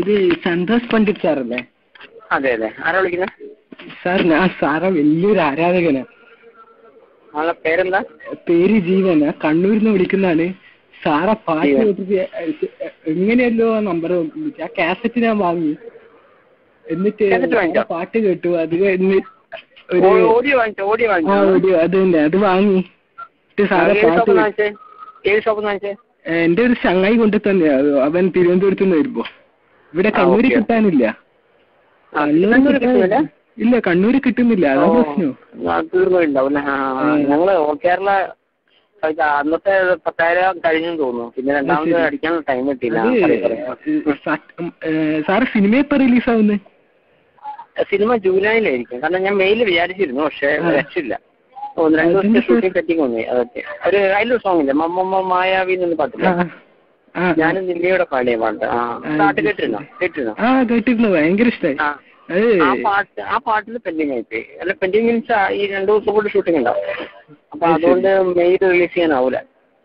ഇത് സന്തോഷ് പണ്ഡിറ്റ് സാറല്ലേ? അതെ അതെ, ആരാ വിളിക്കുന്നത്? സാർ ഞാൻ സാറെ വലിയൊരു ആരാധകനാ. ആളെ പേരെന്താ? പേര് ജീവനാ, കണ്ണൂരിൽ നിന്ന് വിളിക്കുന്നതാണ്. സാറെ പാട്ട് കേട്ടിട്ട് എങ്ങനെയല്ലോ ആ നമ്പർ ആ കാസറ്റ് ഞാൻ വാങ്ങി, എന്നിട്ട് പാട്ട് കേട്ടു. അത് കഴിഞ്ഞ് ഓഡിയോ അത് തന്നെ അത് വാങ്ങി സാറെ പാട്ട് എന്റെ ഒരു ചങ്ങായി കൊണ്ട് തന്നെയാ. അവൻ തിരുവനന്തപുരത്ത് നിന്ന് വരുമ്പോ ഇവിടെ കണ്ണൂര് കിട്ടാനില്ല. ഇല്ല, കണ്ണൂര് കിട്ടുന്നില്ല, അതാ പ്രശ്നം. ഞങ്ങള് കേരള അന്നത്തെ 10,000 കഴിഞ്ഞെന്ന് തോന്നുന്നു. പിന്നെ രണ്ടാമത് അടിക്കാൻ ടൈം കിട്ടിയില്ല. സാറ് സിനിമ എപ്പോ റിലീസ് ആവുന്നത്? സിനിമ ജൂലൈയിലായിരിക്കും. കാരണം ഞാൻ മെയില് വിചാരിച്ചിരുന്നു, പക്ഷെ രക്ഷയില്ല. 1-2 ദിവസത്തെ ഷൂട്ടിംഗ് സെറ്റിംഗ് വന്നേ. അതൊക്കെ ഒരു അതിലൊരു സോങ് ഇല്ല, മമ്മ മായാവി എന്ന് പാട്ടില്ല, ഞാനും നില്ലയുടെ പാടിയ പാട്ട്. പാട്ട് കേട്ടിരുന്നു, ഭയങ്കര ഇഷ്ടമായി. ആ പാട്ടിൽ പെൻഡിങ് ആയിപ്പോയി. അല്ല, പെൻഡിങ് മീൻസ് ഈ 2 ദിവസം കൂടി ഷൂട്ടിംഗ് ഉണ്ടാവും. അപ്പൊ അതുകൊണ്ട് മെയിൽ റിലീസ് ചെയ്യാനാവൂല.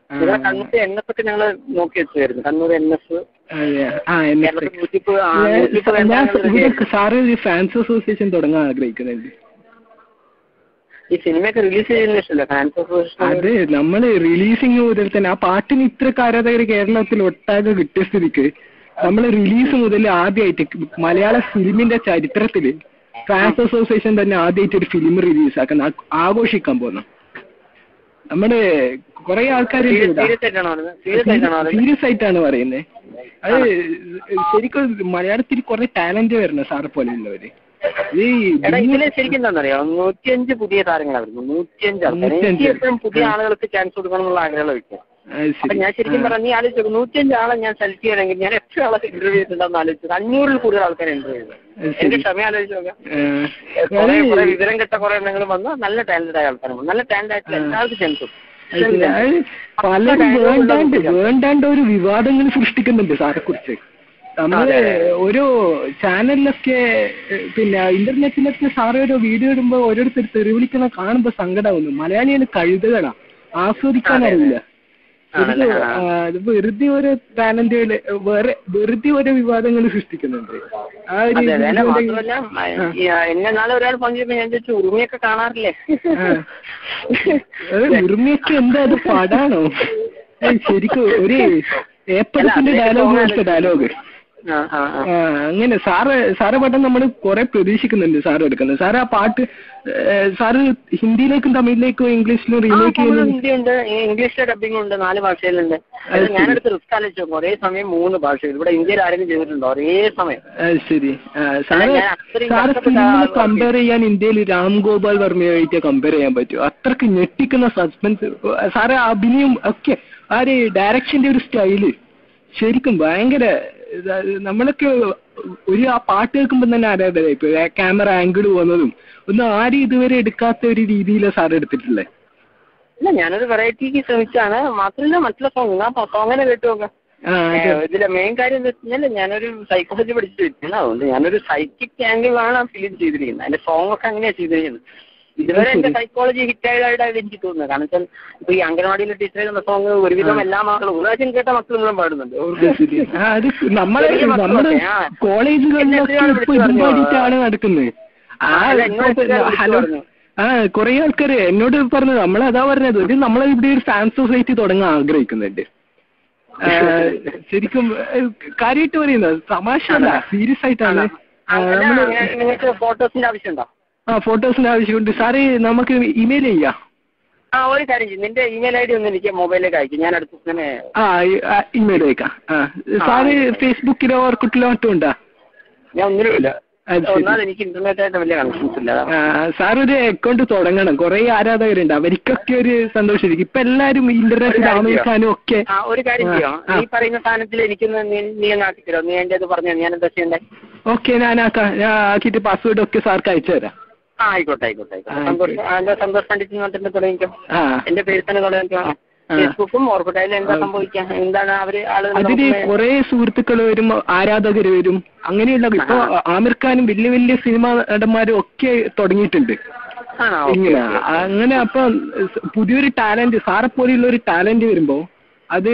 നിങ്ങളെ കണ്ണൂർ NS ഒക്കെ ഞങ്ങള് നോക്കി വെച്ചായിരുന്നു. Kannur NS sir fans association തുടങ്ങാൻ ആഗ്രഹിക്കുന്നുണ്ട്. ഈ സിനിമയൊക്കെ റിലീസ് ചെയ്യുന്ന ഇഷ്ടമല്ല ഫാൻസ് അസോസിയേഷൻ. അതെ, നമ്മള് റിലീസിങ് മുതൽ തന്നെ ആ പാട്ടിന് ഇത്രക്ക് ആരാധകർ കേരളത്തിൽ ഒട്ടാകെ കിട്ടിയ സ്ഥിതിക്ക് നമ്മള് റിലീസ് മുതൽ ആദ്യമായിട്ട് മലയാള ഫിലിമിന്റെ ചരിത്രത്തില് ഫാൻസ് അസോസിയേഷൻ തന്നെ ആദ്യമായിട്ട് ഒരു ഫിലിം റിലീസാക്കാൻ ആഘോഷിക്കാൻ പോകുന്നു. നമ്മുടെ കുറെ ആൾക്കാർ സീരിയസ് ആയിട്ടാണ് പറയുന്നത്. അത് ശരിക്കും മലയാളത്തിൽ കുറെ ടാലന്റ് വരണം സാറെ പോലെയുള്ളവര്. ശരിക്കും എന്താണെന്നറിയോ, 105 പുതിയ താരങ്ങളാണ് വരുന്നത്. 105 ആൾക്കാർ. എനിക്ക് എപ്പോഴും പുതിയ ആളുകൾക്ക് ചാൻസ് കൊടുക്കണം എന്നുള്ള ആഗ്രഹം വയ്ക്കും. അപ്പൊ ഞാൻ ശരിക്കും പറഞ്ഞാൽ നീ ആലോചിച്ചു, 105 ആളെ ഞാൻ സെലക്ട് ചെയ്യണമെങ്കിൽ ഞാൻ എത്ര ആളെ ഇന്റർവ്യൂ ചെയ്തിട്ടുണ്ടെന്ന് ആലോചിച്ചത്. 500-ൽ കൂടുതൽ ആൾക്കാരെ ഇന്റർവ്യൂ ചെയ്തത്. എന്റെ ക്ഷമ ആലോചിച്ച് നോക്കാം. കുറെ വിവരം കെട്ട കുറെ എണ്ണെങ്കിലും വന്ന് നല്ല ടാലന്റഡ് ആയ ആൾക്കാരും, നല്ല ടാലന്റ് ആയിട്ടുള്ള എല്ലാവർക്കും ചാൻസ് കൊടുക്കും. പലരും വേണ്ടാണ്ട് ഒരു വിവാദങ്ങൾ സൃഷ്ടിക്കുന്നുണ്ട് സാറെ കുറിച്ച്. നമ്മള് ഒരു ചാനലിലൊക്കെ പിന്നെ ഇന്റർനെറ്റിലൊക്കെ സാറ് ഒരു വീഡിയോ ഇടുമ്പോ ഓരോരുത്തർ തെറി വിളിക്കുന്ന കാണുമ്പോ സങ്കടമാവുന്നു. മലയാളികൾ കഴുതുകളാ, ആസ്വദിക്കാനറിയില്ല. വെറുതെ ഓരോ ടാലന്റുകള് വെറുതെ ഓരോ വിവാദങ്ങൾ സൃഷ്ടിക്കുന്നുണ്ട്. ആ ഒരു എന്നെ നാളെ ഒരാൾ പറഞ്ഞപ്പോ ഞാൻ ചോദിച്ചു, ഉറുമിയൊക്കെ കാണാറില്ലേ? ഉറുമിയൊക്കെ എന്താ, അത് പടാണോ? ശരിക്കും ഒരു ഏപ്പടത്തിന്റെ ഡയലോഗ് പോലത്തെ ഡയലോഗ്. അങ്ങനെ സാറ് പാട്ടം നമ്മൾ കുറെ പ്രതീക്ഷിക്കുന്നുണ്ട് സാറ് എടുക്കുന്നത്. സാറ് ആ പാട്ട് സാറ് ഹിന്ദിയിലേക്കും തമിഴിലേക്കും ഇംഗ്ലീഷിലും റീമേക്ക് ചെയ്യുന്നുണ്ട്. ഹിന്ദിയുണ്ട്, ഇംഗ്ലീഷിലെ ഡബിംഗ് ഉണ്ട്, 4 ഭാഷയിലുണ്ട്. ഞാനെടുത്ത് റിസ്ക് ആലോചിച്ചു നോക്കും, ഒരേ സമയം 3 ഭാഷയിൽ. ഇവിടെ ഇന്ത്യയിൽ ആരെങ്കിലും ചെയ്തിട്ടുണ്ടോ ഒരേ സമയം? ശരി. സാറ് ഫിലിമിനെ കമ്പയർ ചെയ്യാൻ ഇന്ത്യയിൽ രാം ഗോപാൽ വർമ്മയായിട്ട് കമ്പയർ ചെയ്യാൻ പറ്റും. അത്രക്ക് ഞെട്ടിക്കുന്ന സസ്പെൻസ്. സാറ് അഭിനയം ഒക്കെ ആ ഒരു ഡയറക്ഷന്റെ ഒരു സ്റ്റൈല് ശരിക്കും ഭയങ്കര. നമ്മളൊക്കെ ഒരു ആ പാട്ട് കേൾക്കുമ്പോൾ തന്നെ ആരാധന. ഇപ്പൊ ക്യാമറ ആംഗിൾ പോകുന്നതും ഒന്നും ആരും ഇതുവരെ എടുക്കാത്ത ഒരു രീതിയിലാണ് സാർ എടുത്തിട്ടുള്ളത്. ഇല്ല, ഞാനൊരു വെറൈറ്റിക്ക് ശ്രമിച്ചാണ്. മാത്രമല്ല മറ്റുള്ള സോങ്ങിനെ കേട്ടു നോക്കാം. ഇതിലെ മെയിൻ കാര്യം എന്താ വെച്ച് കഴിഞ്ഞാൽ, ഞാനൊരു സൈക്കോളജി പഠിച്ചു വെച്ചാൽ അതുകൊണ്ട് ഞാനൊരു സൈക്കിക് ആംഗിളാണ് ഫിലിം ചെയ്തിരിക്കുന്നത്. അതിന്റെ സോങ് ഒക്കെ അങ്ങനെയാണ് ചെയ്തിരിക്കുന്നത്. ഇതുവരെ എന്റെ സൈക്കോളജി ഹിറ്റായതായിട്ടാണ് എനിക്ക് തോന്നുന്നത്. കാരണം വെച്ചാൽ ഇപ്പൊ ഈ അംഗനവാടിയിലെ ടീച്ചർ ചെയ്യുന്ന സോങ് ഒരുവിധം എല്ലാ മക്കളും പ്രാവശ്യം കേട്ട മക്കൾ മുഴുവൻ പാടുന്നുണ്ട്. കുറെ ആൾക്കാര് എന്നോട് പറഞ്ഞത്, നമ്മളതാ പറഞ്ഞത്, ഒരു നമ്മളെ ഇവിടെ ഒരു ഫാൻ സൊസൈറ്റി തുടങ്ങാൻ ആഗ്രഹിക്കുന്നുണ്ട്. ശരിക്കും കാര്യമായിട്ട് പറയുന്നത്, തമാശ അല്ല, സീരിയസ് ആയിട്ടാണ്. ഫോട്ടോസിന്റെ ആവശ്യമുണ്ടോ? ഫോട്ടോസിന്റെ ആവശ്യമുണ്ട് സാറേ. നമുക്ക് ഇമെയിൽ ചെയ്യാം. ഒരു കാര്യം ചെയ്യും, നിന്റെ ഇമെയിൽ ID ഒന്ന് എനിക്ക് മൊബൈലിലേക്ക് അയക്കും. ഞാൻ അടുത്ത് തന്നെ ഇമെയിൽ അയക്കാം. സാറ് ഫേസ്ബുക്കിലോ ഓർക്കുട്ടിലോ മറ്റും ഉണ്ടാ? ഞാൻ ഒന്നിനുമില്ല. എനിക്ക് ഇന്റർനെറ്റ് ആയിട്ട് വലിയ കണക്ഷൻസ് ഇല്ല. സാറൊരു അക്കൗണ്ട് തുടങ്ങണം. കുറെ ആരാധകരുണ്ട്, അവർക്കൊക്കെ ഒരു സന്തോഷമായിരിക്കും. ഇപ്പൊ എല്ലാരും ഇന്റർനെറ്റ് ഡൗൺലോഡാനും ഒക്കെ. ഒരു കാര്യം ചെയ്യാം, നീ പറയുന്ന സാധനത്തിൽ എനിക്കൊന്ന് നീ ആക്കി തരാം. നീ എന്റെ അത് പറഞ്ഞു, ഞാൻ എന്താ ചെയ്യണ്ടേ? ഓക്കെ, ഞാൻ ആക്കിയിട്ട് പാസ്വേഡ് ഒക്കെ സാർക്ക് അയച്ചു തരാം. ആയിക്കോട്ടെ. സന്തോഷ് പണ്ഡിറ്റ് എന്ന് തുടങ്ങിക്കോ. എന്റെ പേര് തന്നെ തുടങ്ങിക്കോ. ഫേസ്ബുക്കും ഓർക്കുട്ടായാലും എന്താ സംഭവിക്കാം? എന്താണ് അതില് കുറെ സുഹൃത്തുക്കൾ വരും, ആരാധകര് വരും. അങ്ങനെയുള്ള ഇപ്പൊ ആമിർ ഖാനും വലിയ വലിയ സിനിമാ നടന്മാരും ഒക്കെ തുടങ്ങിയിട്ടുണ്ട് ഇങ്ങനെ. അങ്ങനെ അപ്പൊ പുതിയൊരു ടാലന്റ്, സാറെ പോലെയുള്ള ഒരു ടാലന്റ് വരുമ്പോ അത്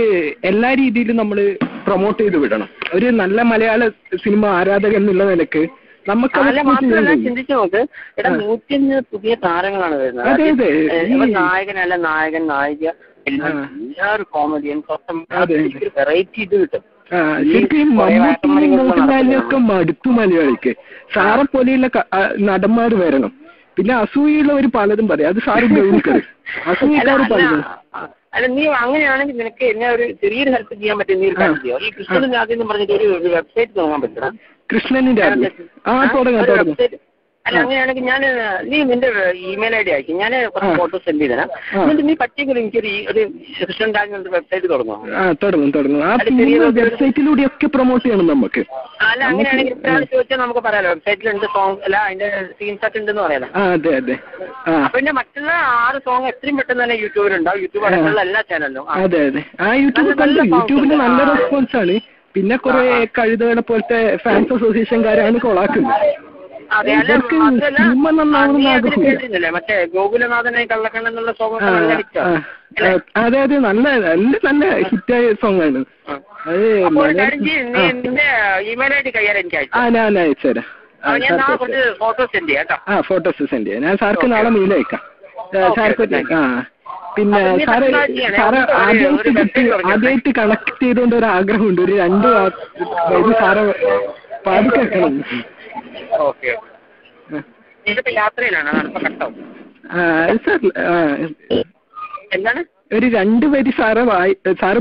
എല്ലാ രീതിയിലും നമ്മൾ പ്രൊമോട്ട് ചെയ്ത് വിടണം. ഒരു നല്ല മലയാള സിനിമ ആരാധകൻ എന്നുള്ള നിലക്ക് നമുക്ക് മാത്രമല്ല ചിന്തിച്ചു നോക്ക്, ഇവിടെ 105 പുതിയ താരങ്ങളാണ് വരുന്നത്. നായകനല്ല, നായകൻ, നായിക, എല്ലാവരും കോമഡിയൻ, വെറൈറ്റി ഇത് കിട്ടും. ശരിക്കും മോഹൻലാലിനൊക്കെ മടുത്തു മലയാളിക്ക്. സാറെ പോലെയുള്ള നടന്മാർ വരണം. പിന്നെ അസൂയുള്ളവർ പലതും പറയും, അത് സാറ് ഗൗനിക്കരുത്. അസൂയക്കാർ പലതും. അല്ല, നീ അങ്ങനെയാണെങ്കിൽ നിനക്ക് എന്നെ ഒരു ചെറിയൊരു ഹെൽപ്പ് ചെയ്യാൻ പറ്റും. നീ ഒരു കാര്യം ചെയ്യോ, ഈ കൃഷ്ണൻ ആദ്യം പറഞ്ഞിട്ട് ഒരു വെബ്സൈറ്റ് തുടങ്ങാൻ പറ്റണം. കൃഷ്ണനിന്റെ വെബ്സൈറ്റ് അല്ല, അങ്ങനെയാണെങ്കിൽ ഞാൻ നീ നിന്റെ ഇമെയിൽ ഐ ഡി അയക്കും, ഞാൻ കുറച്ച് ഫോട്ടോ സെൻഡ് ചെയ്ത് തരാം. എന്നിട്ട് നീ പറ്റിയെങ്കിലും എനിക്കൊരു ഒരു കൃഷ്ണൻ ഡാൻസ് വെബ്സൈറ്റ് തുടങ്ങും. വെബ്സൈറ്റിലൂടെയൊക്കെ പ്രൊമോട്ട് ചെയ്യണം നമുക്ക്. അല്ല, അങ്ങനെയാണെങ്കിൽ ചോദിച്ചാൽ നമുക്ക് പറയാലോ, വെബ്സൈറ്റിലുണ്ട് സോങ് അല്ല അതിന്റെ സ്ക്രീൻഷോട്ട് ഉണ്ടെന്ന് പറയാലോ. അതെ അതെ. പിന്നെ മറ്റുള്ള 6 സോങ് എത്രയും പെട്ടെന്ന് തന്നെ യൂട്യൂബിലുണ്ടാവും, യൂട്യൂബ് അടക്കമുള്ള എല്ലാ ചാനലിലും. അതെ അതെ. യൂട്യൂബിൽ നല്ല റെസ്പോൺസ് ആണ്. പിന്നെ കുറെ കഴുതകളെ പോലത്തെ ഫാൻസ് അസോസിയേഷൻകാരാണ് കൊളാക്കുന്നത്. അതെ, മറ്റേ ഗോകുലനാഥനെ കള്ളക്കണ്ണെന്നുള്ള സോങ്. അതെ അതെ, നല്ല നല്ല നല്ല ഹിറ്റായ സോങ് ആണ്. നിന്റെ ഇമെയിൽ ഐ ഡി കയ്യാൽ എനിക്ക് ഞാൻ അയച്ചുതരാം. ഫോട്ടോസ് സെൻഡ് ചെയ്യാം. ഫോട്ടോസ് സെൻഡ് ചെയ്യാം. ഞാൻ സാർക്ക് നാളെ മെയിൽ അയക്കാം. സാർക്ക് പിന്നെ സാറ് ആദ്യമായിട്ട് കണക്ട് ചെയ്തുകൊണ്ട് ഒരു ആഗ്രഹമുണ്ട്. ഒരു 2 വരി സാറ് പാടി കേൾക്കണം. എന്താണ് ഒരു 2 വരി സാറ്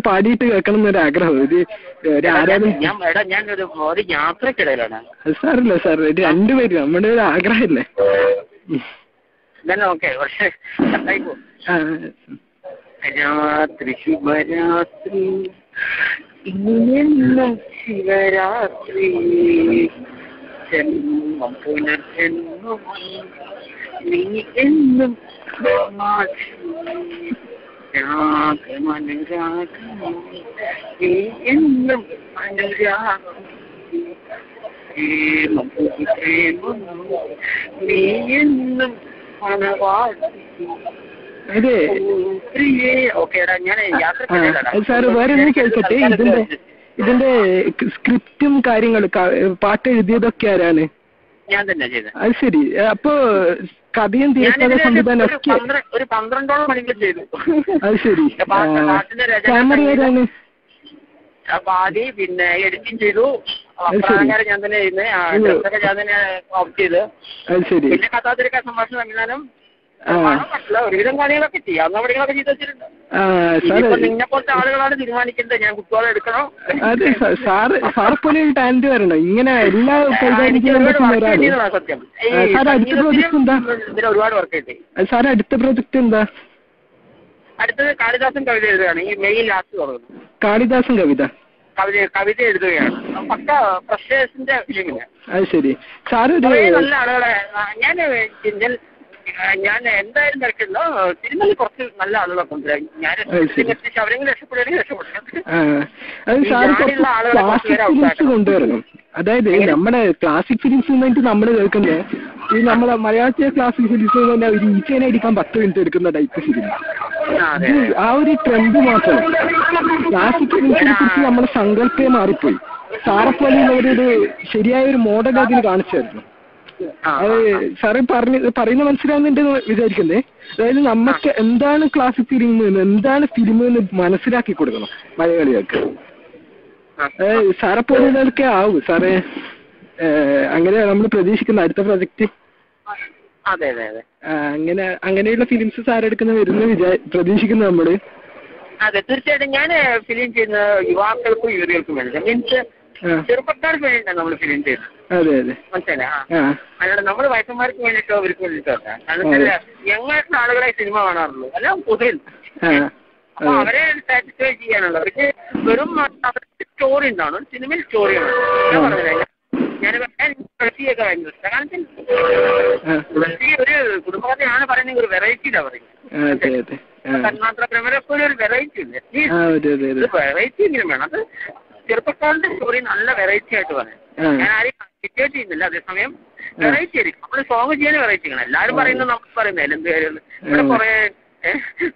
പാടിയിട്ട് കേൾക്കണം എന്നൊരു ആഗ്രഹം. ഒരു ആരാധന. ഒരു യാത്രക്കിടയിലാണ് സാറില്ല സാർ, 2 വരി നമ്മുടെ ഒരു ആഗ്രഹമല്ലേ. രാത്രി ശുഭരാത്രി ഇന്നും ശിവരാത്രി ജന്മം പുനർജന്മം നീ എന്നും രാഗമനുരാഗം നീ എന്നും അനുരാഗം പ്രേമം പ്രേമം നീ എന്നും അതെ സാറ് വേറെ ഒന്ന് കേൾക്കട്ടെ. ഇതിന്റെ സ്ക്രിപ്റ്റും കാര്യങ്ങളും പാട്ട് എഴുതിയതൊക്കെ ആരാണ്? ഞാൻ തന്നെ ചെയ്തത്. അത് ശരി. അപ്പൊ കഥയും തിരക്കഥ സംവിധാനം ഒക്കെ ഒരു 12ഓളം മണിക്കൂർ ചെയ്തു. അത് ശരി. ക്യാമറ ആരാണ്? ആദ്യം പിന്നെ എഡിറ്റിംഗ് ചെയ്തു. ഞാൻ തന്നെ ചെയ്യുന്നത്. ഞാൻ തന്നെ ഓപ്റ്റ് ചെയ്ത്. അത് ശരി. പിന്നെ കഥാതിരക്ക സംഭാഷണ സംവിധാനം ഒരുവിധം കാര്യങ്ങളൊക്കെ ചെയ്യാം. പടികളൊക്കെ ചെയ്ത് വെച്ചിട്ടുണ്ട്. നിന്നെ പോലത്തെ ആളുകളാണ് തീരുമാനിക്കേണ്ടത് ഞാൻ കുട്ടികളെ എടുക്കണോ. അതെ, സാറെ പോലെ ഒരു ടാലന്റ് വരണം. ഇങ്ങനെ എല്ലാ സത്യം. ഒരുപാട് വർക്ക് കിട്ടി. സാറ് അടുത്ത പ്രൊജക്ട് എന്താ? അടുത്തത് കാളിദാസൻ കവിത എഴുതുകയാണ്. ഈ മെയ് ലാസ്റ്റ് തുടങ്ങുന്നു. കാളിദാസൻ കവിത എഴുതുകയാണ്. പക്ക പ്രൊഫഷണൽസിന്റെ ഫിലിമിന്. അത് ശരി. സാറ് നല്ല ആളുകളെ ഞാൻ എന്തായാലും തിരക്കില്ല. സിനിമയിൽ കുറച്ച് നല്ല ആളുകളെ കൊണ്ടുവരാം. ഞാൻ അവരെങ്കിലും രക്ഷപ്പെടുകയാണെങ്കിൽ രക്ഷപ്പെടും. കൊണ്ടുവരണം. അതായത് നമ്മുടെ ക്ലാസിക് ഫിലിംസ് വേണ്ടി നമ്മൾ കേൾക്കുന്നത് ഈ നമ്മളെ മലയാളത്തിലെ ക്ലാസിക് ഫിലിംസ് തന്നെ ഒരു ഈച്ചേനെ അടിക്കാൻ 10 മിനിറ്റ് എടുക്കുന്ന ടൈപ്പ് ഫിലിം. ആ ഒരു ട്രെൻഡ് മാത്രം. ക്ലാസിക് ഫിലിംസിനെ കുറിച്ച് നമ്മുടെ സങ്കല്പേ മാറിപ്പോയി. സാറെ പോലെയുള്ളവരൊരു ശരിയായ ഒരു മോഡൽ അതിന് കാണിച്ചായിരുന്നു. അത് സാറ് പറയുന്ന മനസ്സിലാവുന്നുണ്ടെന്ന് വിചാരിക്കുന്നേ. അതായത് നമുക്ക് എന്താണ് ക്ലാസിക് ഫിലിം എന്ന്, എന്താണ് ഫിലിം എന്ന് മനസ്സിലാക്കി കൊടുക്കണം മലയാളികൾക്ക്. സാറെ പോലുള്ളതൊക്കെ ആവും സാറേ. അങ്ങനെ നമ്മൾ പ്രതീക്ഷിക്കുന്ന അടുത്ത പ്രൊജക്റ്റ് അങ്ങനെയുള്ള ഫിലിംസ് സാറെടുക്കുന്ന വരുന്ന പ്രതീക്ഷിക്കുന്നു നമ്മള്. അതെ, തീർച്ചയായിട്ടും. ഞാൻ ഫിലിം ചെയ്യുന്ന യുവാക്കൾക്കും യുവതികൾക്കും വേണ്ടി, മീൻസ് ചെറുപ്പക്കാർക്ക് വേണ്ടിയിട്ടാണ് നമ്മൾ ഫിലിം ചെയ്യുന്നത്. അതെ അതെ, മനസ്സിലാ. അല്ലാതെ നമ്മൾ വയസ്സന്മാർക്ക് വേണ്ടിയിട്ടോ അവർക്ക് വേണ്ടിയിട്ടോ അല്ല. കാരണം യങ്ങായിട്ടുള്ള ആളുകളെ സിനിമ കാണാറുള്ളൂ, എല്ലാം പൊതുവിൽ. അപ്പൊ അവരെ സാറ്റിസ്ഫൈ ചെയ്യാനുള്ള അവർക്ക് വെറും അവർക്ക് സ്റ്റോറി ഉണ്ടാവണം. ഒരു സിനിമയിൽ സ്റ്റോറി ആണ്. ഞാൻ പറഞ്ഞില്ല, തുളസിയൊക്കെ ഭയങ്കര ഇഷ്ടം. കാരണം തുളസി ഒരു കുടുംബകഥയാണ് പറയുന്നത്, ഒരു വെറൈറ്റിയിലാണ് പറയുന്നത്. തന്മാത്ര പ്രമേയപ്പോഴും ഒരു വെറൈറ്റി ഉണ്ട്. വെറൈറ്റി എങ്കിലും വേണം. അത് ചെറുപ്പക്കാരുടെ സ്റ്റോറി നല്ല വെറൈറ്റി ആയിട്ട് പറയാം. ഞാൻ ആരെയും ക്രിറ്റിക്കേറ്റ് ചെയ്യുന്നില്ല. അതേസമയം വെറൈറ്റി ആയിരിക്കും. നമ്മൾ സോങ് ചെയ്യാൻ വെറൈറ്റി ആണ്. എല്ലാവരും പറയുന്നത് നമുക്ക് പറയുന്നില്ല എന്ത് കാര്യമാണ്. ഇവിടെ കുറെ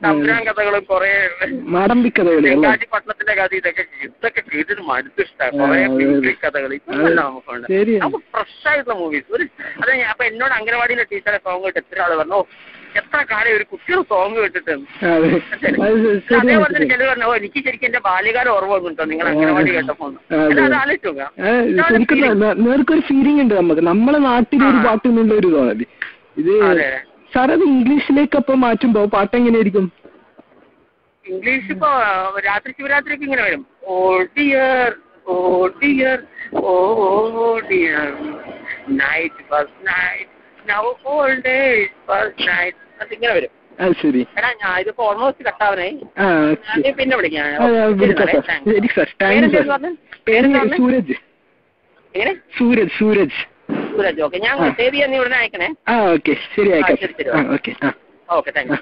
തമ്പുരാൻ കഥകളും കുറെ പട്ടണത്തിന്റെ കഥ ഇതൊക്കെ കേട്ടിട്ട് മടുത്തിഷ്ടമാണ്. കുറെ കഥകൾ നമുക്കുണ്ട്. അപ്പൊ ഫ്രഷ് ആയിട്ടുള്ള മൂവീസ് അതെ. അപ്പൊ എന്നോട് അംഗനവാടിയിലെ ടീച്ചറെ സോങ് കേട്ട് എത്ര ആള് പറഞ്ഞു, എത്ര കാലം ഒരു കുട്ടിയുടെ സോങ് കേട്ടിട്ട്. അതേപോലെ തന്നെ ചിലർ പറഞ്ഞു, എനിക്ക് ശരിക്കും എന്റെ ബാല്യകാലം ഓർമ്മ വന്നിട്ടോ നിങ്ങൾ അംഗനവാടി കേട്ടപ്പോ. അത് ആലോചിച്ചോക്ക, നേർക്കൊരു ഫീലിംഗ് ഉണ്ട് നമുക്ക്. നമ്മളെ നാട്ടിലെ ഒരു പാട്ട് എന്നുള്ള ഒരു തോന്നല് ഇത്. സാർ അത് ഇംഗ്ലീഷിലേക്ക് അപ്പൊ മാറ്റുമ്പോ പാട്ട് എങ്ങനെയായിരിക്കും? ഇംഗ്ലീഷ് ഇപ്പൊ രാത്രി ശിവരാത്രിക്ക് ഇങ്ങനെ വരും. Oh dear oh dear oh dear night first night now all day first night അതിങ്ങനെ വരും. ശരി. എടാ ഞാൻ ഇതിപ്പോ ഓൾമോസ്റ്റ് കട്ടാവനായി. പിന്നെ വിളിക്കാം. സൂരജ്. എങ്ങനെ? സൂരജ്. സൂരജ്. സൂരജ്. ഓക്കെ, ഞാൻ സേവ് ചെയ്യാൻ നീ ഉടനെ അയക്കണേ. ഓക്കെ, ശരി, അയക്കാം. Okay, okay, thank you.